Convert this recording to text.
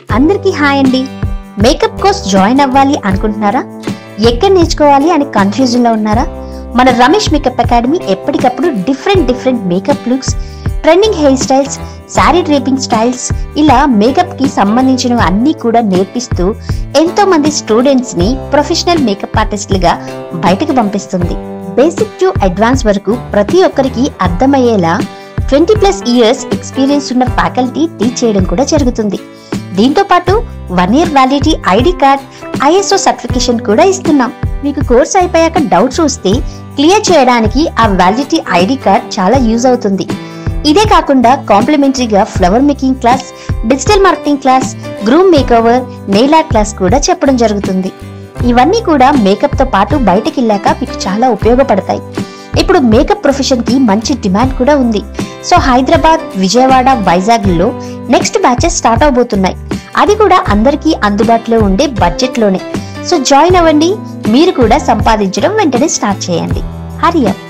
అందరికీ హాయ్ అండి. Makeup course join అవ్వాలి అనుకుంటున్నారా? ఎక్కడ నేర్చుకోవాలి అని కన్ఫ్యూజన్ లో ఉన్నారా? మన రమేష్ మేకప్ అకాడమీ ఎప్పటికప్పుడు different makeup looks, trending hair styles, sari draping styles, ఇలా మేకప్ కి సంబంధించిన అన్ని కూడా నేర్పిస్తూ ఎంతో మంది స్టూడెంట్స్ ని ప్రొఫెషనల్ మేకప్ ఆర్టిస్టులుగా బయటకు పంపిస్తుంది. బేసిక్ టు అడ్వాన్స్ వరకు ప్రతి ఒక్కరికి అర్థమయ్యేలా 20+ ఇయర్స్ ఎక్స్పీరియన్స్ ఉన్న ఫ్యాకల్టీ టీచ్ చేయడం కూడా జరుగుతుంది. దీంతో పాటు 1 year validity ID card, ISO certification కూడా ఇస్తున్నాం. మీకు కోర్స్ అయిపోయాక డౌట్స్ వస్తే క్లియర్ చేయడానికి ఆ వ్యాలిడిటీ ఐడి కార్డ్ చాలా యూజ్ అవుతుంది. ఇదే కాకుండా కాంప్లిమెంటరీగా flower making class, digital marketing class, groom makeover, nail art class కూడా చెప్పడం జరుగుతుంది. ఇవన్నీ కూడా మేకప్ తో పాటు బయటకి వెళ్ళాక మీకు చాలా ఉపయోగపడతాయి. ఇప్పుడు మేకప్ ప్రొఫెషన్ కి మంచి డిమాండ్ కూడా ఉంది. సో హైదరాబాద్, విజయవాడ, వైజాగ్ లో నెక్స్ట్ బ్యాచెస్ స్టార్ట్ అవబోతున్నాయి. అది కూడా అందరికీ అందుబాటులో ఉండే బడ్జెట్ లోనే. సో జాయిన్ అవ్వండి. మీరు కూడా సంపాదించడం వెంటనే స్టార్ట్ చేయండి. హరి అప్.